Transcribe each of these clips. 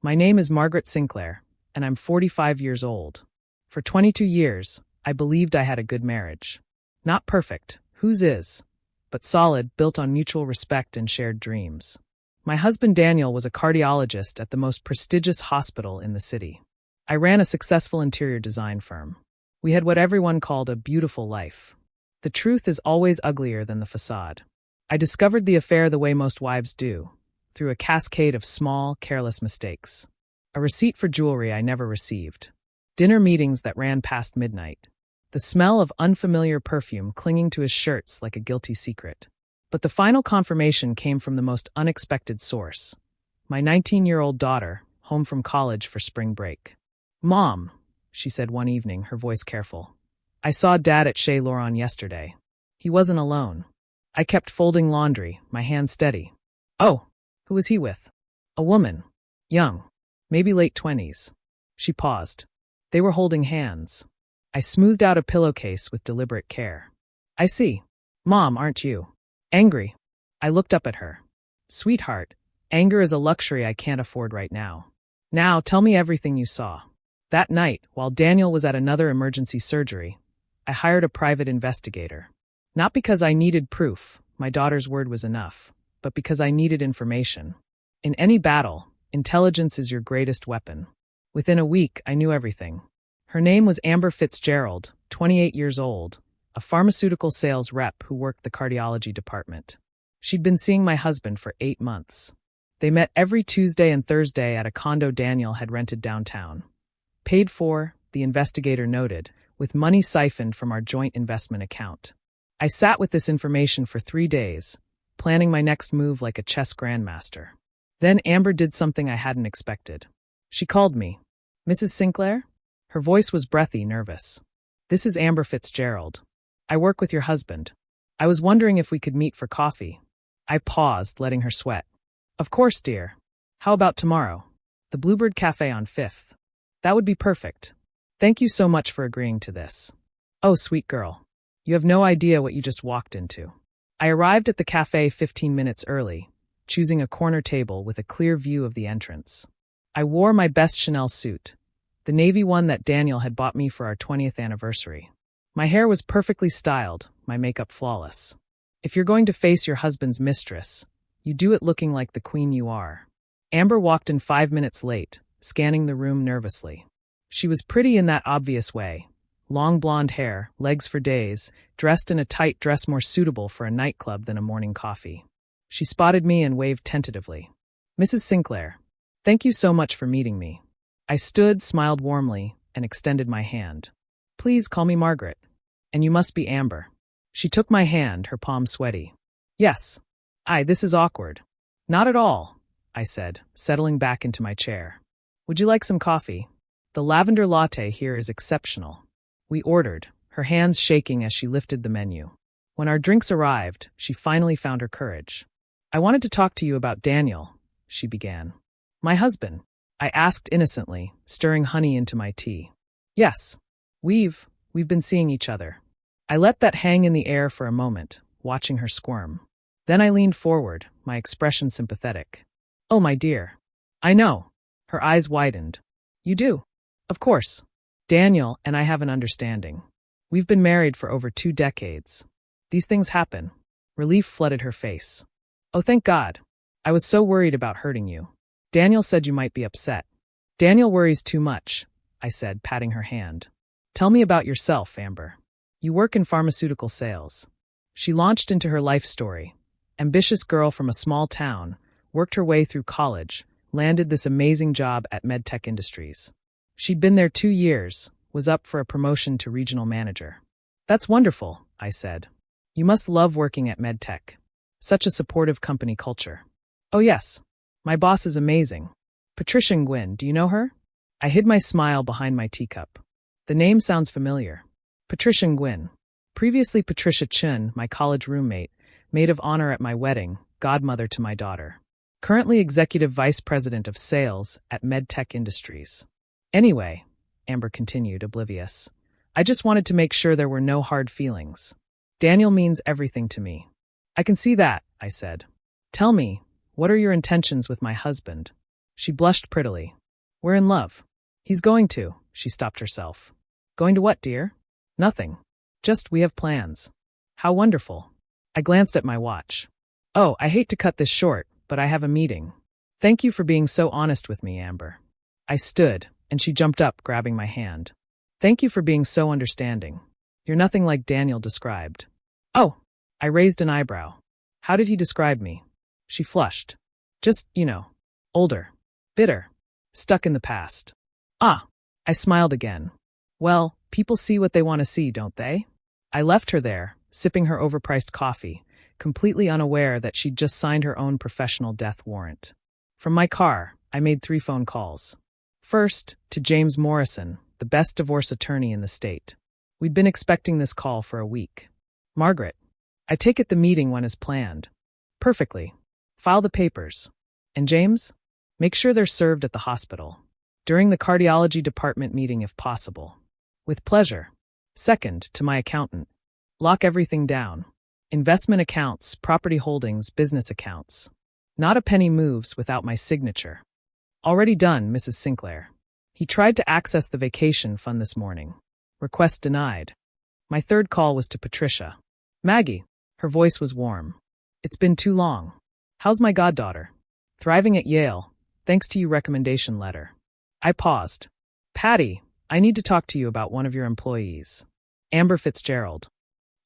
My name is Margaret Sinclair, and I'm 45 years old. For 22 years, I believed I had a good marriage. Not perfect, whose is? But solid, built on mutual respect and shared dreams. My husband Daniel was a cardiologist at the most prestigious hospital in the city. I ran a successful interior design firm. We had what everyone called a beautiful life. The truth is always uglier than the facade. I discovered the affair the way most wives do, through a cascade of small, careless mistakes. A receipt for jewelry I never received. Dinner meetings that ran past midnight. The smell of unfamiliar perfume clinging to his shirts like a guilty secret. But the final confirmation came from the most unexpected source. My 19-year-old daughter, home from college for spring break. "Mom," she said one evening, her voice careful. "I saw Dad at Chez Laurent yesterday. He wasn't alone." I kept folding laundry, my hand steady. "Oh, who was he with?" "A woman. Young. Maybe late 20s. She paused. They were holding hands. I smoothed out a pillowcase with deliberate care. "I see. Mom, aren't you angry?" I looked up at her. "Sweetheart, anger is a luxury I can't afford right now. Now, tell me everything you saw." That night, while Daniel was at another emergency surgery, I hired a private investigator. Not because I needed proof, my daughter's word was enough, but because I needed information. In any battle, intelligence is your greatest weapon. Within a week, I knew everything. Her name was Amber Fitzgerald, 28 years old, a pharmaceutical sales rep who worked the cardiology department. She'd been seeing my husband for 8 months. They met every Tuesday and Thursday at a condo Daniel had rented downtown. Paid for, the investigator noted, with money siphoned from our joint investment account. I sat with this information for 3 days, planning my next move like a chess grandmaster. Then Amber did something I hadn't expected. She called me. "Mrs. Sinclair?" Her voice was breathy, nervous. "This is Amber Fitzgerald. I work with your husband. I was wondering if we could meet for coffee." I paused, letting her sweat. "Of course, dear. How about tomorrow? The Bluebird Cafe on 5th. That would be perfect. Thank you so much for agreeing to this." "Oh, sweet girl. You have no idea what you just walked into." I arrived at the cafe 15 minutes early, choosing a corner table with a clear view of the entrance. I wore my best Chanel suit, the navy one that Daniel had bought me for our 20th anniversary. My hair was perfectly styled, my makeup flawless. If you're going to face your husband's mistress, you do it looking like the queen you are. Amber walked in 5 minutes late, scanning the room nervously. She was pretty in that obvious way. Long blonde hair, legs for days, dressed in a tight dress more suitable for a nightclub than a morning coffee. She spotted me and waved tentatively. "Mrs. Sinclair, thank you so much for meeting me." I stood, smiled warmly, and extended my hand. "Please call me Margaret. And you must be Amber." She took my hand, her palm sweaty. "Yes. This is awkward." "Not at all," I said, settling back into my chair. "Would you like some coffee? The lavender latte here is exceptional." We ordered, her hands shaking as she lifted the menu. When our drinks arrived, she finally found her courage. "I wanted to talk to you about Daniel," she began. "My husband?" I asked innocently, stirring honey into my tea. "Yes. We've been seeing each other." I let that hang in the air for a moment, watching her squirm. Then I leaned forward, my expression sympathetic. "Oh, my dear. I know." Her eyes widened. "You do?" "Of course. Daniel and I have an understanding. We've been married for over 2 decades. These things happen." Relief flooded her face. "Oh, thank God. I was so worried about hurting you. Daniel said you might be upset." "Daniel worries too much," I said, patting her hand. "Tell me about yourself, Amber. You work in pharmaceutical sales." She launched into her life story. Ambitious girl from a small town, worked her way through college, landed this amazing job at MedTech Industries. She'd been there 2 years, was up for a promotion to regional manager. "That's wonderful," I said. "You must love working at MedTech. Such a supportive company culture." "Oh yes. My boss is amazing. Patricia Nguyen, do you know her?" I hid my smile behind my teacup. The name sounds familiar. Patricia Nguyen. Previously Patricia Chun, my college roommate, maid of honor at my wedding, godmother to my daughter. Currently executive vice president of sales at MedTech Industries. "Anyway," Amber continued, oblivious, "I just wanted to make sure there were no hard feelings. Daniel means everything to me." "I can see that," I said. "Tell me, what are your intentions with my husband?" She blushed prettily. We're in love. He's going to, she stopped herself. Going to what, dear? Nothing. Just we have plans. How wonderful. I glanced at my watch. Oh, I hate to cut this short, but I have a meeting. Thank you for being so honest with me, Amber. I stood, and she jumped up, grabbing my hand. Thank you for being so understanding. You're nothing like Daniel described. Oh, I raised an eyebrow. How did he describe me? She flushed. Just, older, bitter, stuck in the past. Ah, I smiled again. Well, people see what they want to see, don't they? I left her there, sipping her overpriced coffee, completely unaware that she'd just signed her own professional death warrant. From my car, I made 3 phone calls. First, to James Morrison, the best divorce attorney in the state. We'd been expecting this call for a week. Margaret, I take it the meeting went as planned. Perfectly. File the papers. And James? Make sure they're served at the hospital. During the cardiology department meeting if possible. With pleasure. Second, to my accountant. Lock everything down. Investment accounts, property holdings, business accounts. Not a penny moves without my signature. Already done, Mrs. Sinclair. He tried to access the vacation fund this morning. Request denied. My third call was to Patricia. Maggie. Her voice was warm. It's been too long. How's my goddaughter? Thriving at Yale, thanks to your recommendation letter. I paused. Patty, I need to talk to you about one of your employees. Amber Fitzgerald.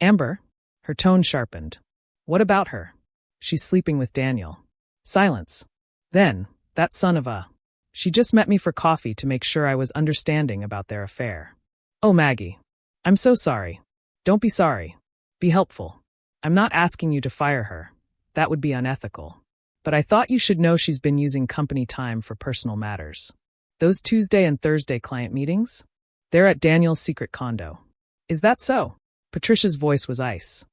Amber? Her tone sharpened. What about her? She's sleeping with Daniel. Silence. Then, that son of a... She just met me for coffee to make sure I was understanding about their affair. Oh, Maggie. I'm so sorry. Don't be sorry. Be helpful. I'm not asking you to fire her. That would be unethical. But I thought you should know she's been using company time for personal matters. Those Tuesday and Thursday client meetings? They're at Daniel's secret condo. Is that so? Patricia's voice was ice.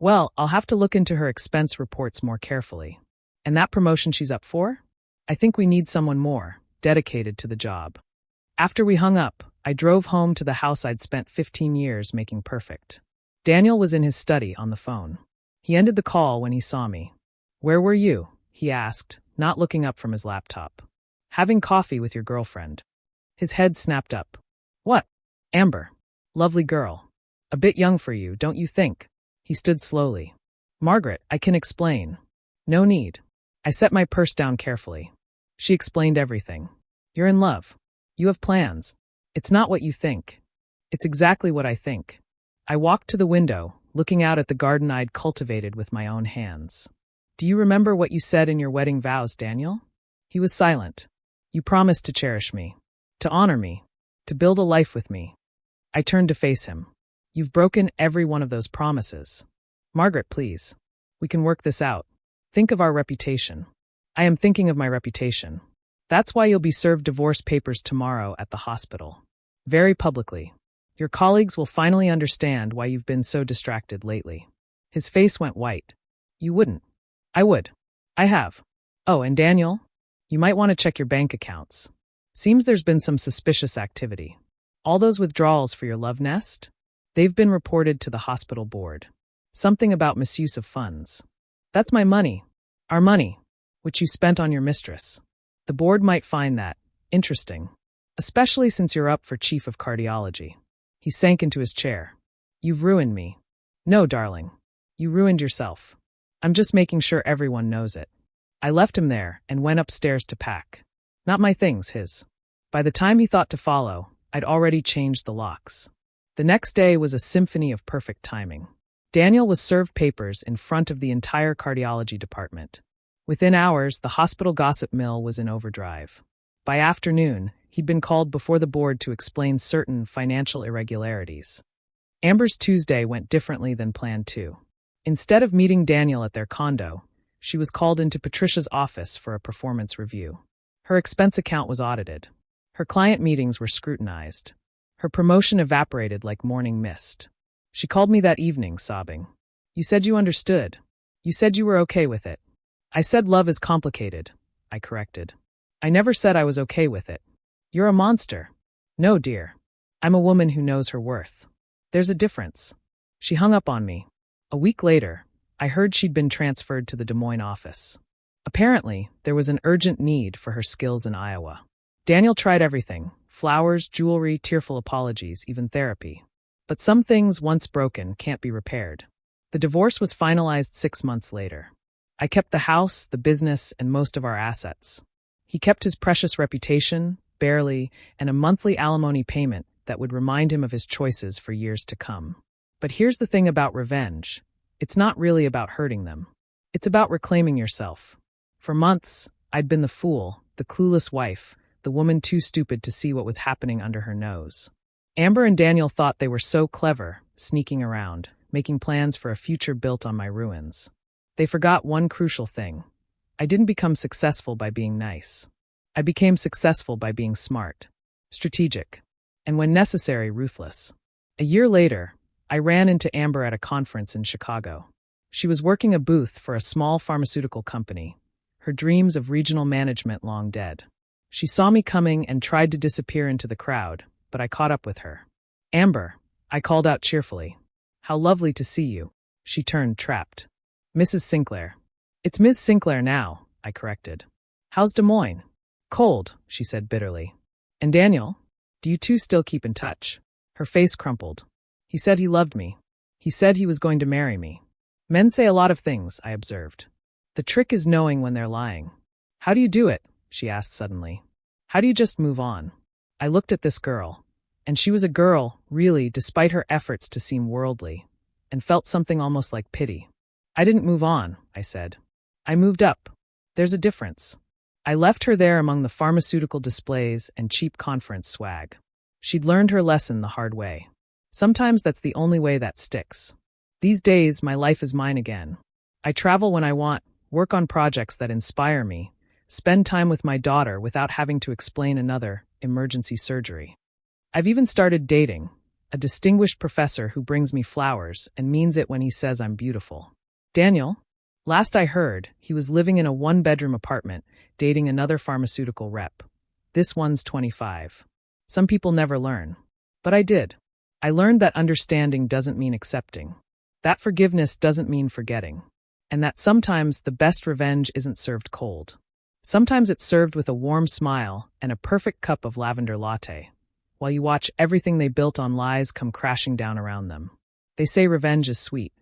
Well, I'll have to look into her expense reports more carefully. And that promotion she's up for? I think we need someone more, dedicated to the job. After we hung up, I drove home to the house I'd spent 15 years making perfect. Daniel was in his study on the phone. He ended the call when he saw me. Where were you? He asked, not looking up from his laptop. Having coffee with your girlfriend. His head snapped up. What? Amber. Lovely girl. A bit young for you, don't you think? He stood slowly. Margaret, I can explain. No need. I set my purse down carefully. She explained everything. You're in love. You have plans. It's not what you think. It's exactly what I think. I walked to the window, looking out at the garden I'd cultivated with my own hands. Do you remember what you said in your wedding vows, Daniel? He was silent. You promised to cherish me, to honor me, to build a life with me. I turned to face him. You've broken every one of those promises. Margaret, please. We can work this out. Think of our reputation. I am thinking of my reputation. That's why you'll be served divorce papers tomorrow at the hospital. Very publicly. Your colleagues will finally understand why you've been so distracted lately. His face went white. You wouldn't. I would. I have. Oh, and Daniel? You might want to check your bank accounts. Seems there's been some suspicious activity. All those withdrawals for your love nest? They've been reported to the hospital board. Something about misuse of funds. That's my money. Our money, which you spent on your mistress. The board might find that interesting, especially since you're up for chief of cardiology. He sank into his chair. You've ruined me. No, darling. You ruined yourself. I'm just making sure everyone knows it. I left him there and went upstairs to pack. Not my things, his. By the time he thought to follow, I'd already changed the locks. The next day was a symphony of perfect timing. Daniel was served papers in front of the entire cardiology department. Within hours, the hospital gossip mill was in overdrive. By afternoon, he'd been called before the board to explain certain financial irregularities. Amber's Tuesday went differently than planned too. Instead of meeting Daniel at their condo, she was called into Patricia's office for a performance review. Her expense account was audited. Her client meetings were scrutinized. Her promotion evaporated like morning mist. She called me that evening, sobbing. You said you understood. You said you were okay with it. I said love is complicated, I corrected. I never said I was okay with it. You're a monster. No, dear. I'm a woman who knows her worth. There's a difference. She hung up on me. A week later, I heard she'd been transferred to the Des Moines office. Apparently, there was an urgent need for her skills in Iowa. Daniel tried everything: flowers, jewelry, tearful apologies, even therapy. But some things, once broken, can't be repaired. The divorce was finalized 6 months later. I kept the house, the business, and most of our assets. He kept his precious reputation, barely, and a monthly alimony payment that would remind him of his choices for years to come. But here's the thing about revenge. It's not really about hurting them. It's about reclaiming yourself. For months, I'd been the fool, the clueless wife, the woman too stupid to see what was happening under her nose. Amber and Daniel thought they were so clever, sneaking around, making plans for a future built on my ruins. They forgot one crucial thing. I didn't become successful by being nice. I became successful by being smart, strategic, and when necessary, ruthless. A year later, I ran into Amber at a conference in Chicago. She was working a booth for a small pharmaceutical company, her dreams of regional management long dead. She saw me coming and tried to disappear into the crowd, but I caught up with her. "Amber," I called out cheerfully. "How lovely to see you." She turned, trapped. "Mrs. Sinclair." "It's Ms. Sinclair now," I corrected. "How's Des Moines?" "Cold," she said bitterly. "And Daniel? Do you two still keep in touch?" Her face crumpled. "He said he loved me. He said he was going to marry me." "Men say a lot of things," I observed. "The trick is knowing when they're lying." "How do you do it?" she asked suddenly. "How do you just move on?" I looked at this girl, and she was a girl, really, despite her efforts to seem worldly, and felt something almost like pity. "I didn't move on," I said. "I moved up. There's a difference." I left her there among the pharmaceutical displays and cheap conference swag. She'd learned her lesson the hard way. Sometimes that's the only way that sticks. These days, my life is mine again. I travel when I want, work on projects that inspire me, spend time with my daughter without having to explain another emergency surgery. I've even started dating, a distinguished professor who brings me flowers and means it when he says I'm beautiful. Daniel? Last I heard, he was living in a one-bedroom apartment, dating another pharmaceutical rep. This one's 25. Some people never learn. But I did. I learned that understanding doesn't mean accepting. That forgiveness doesn't mean forgetting. And that sometimes the best revenge isn't served cold. Sometimes it's served with a warm smile and a perfect cup of lavender latte, while you watch everything they built on lies come crashing down around them. They say revenge is sweet.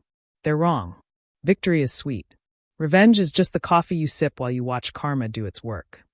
They're wrong. Victory is sweet. Revenge is just the coffee you sip while you watch karma do its work.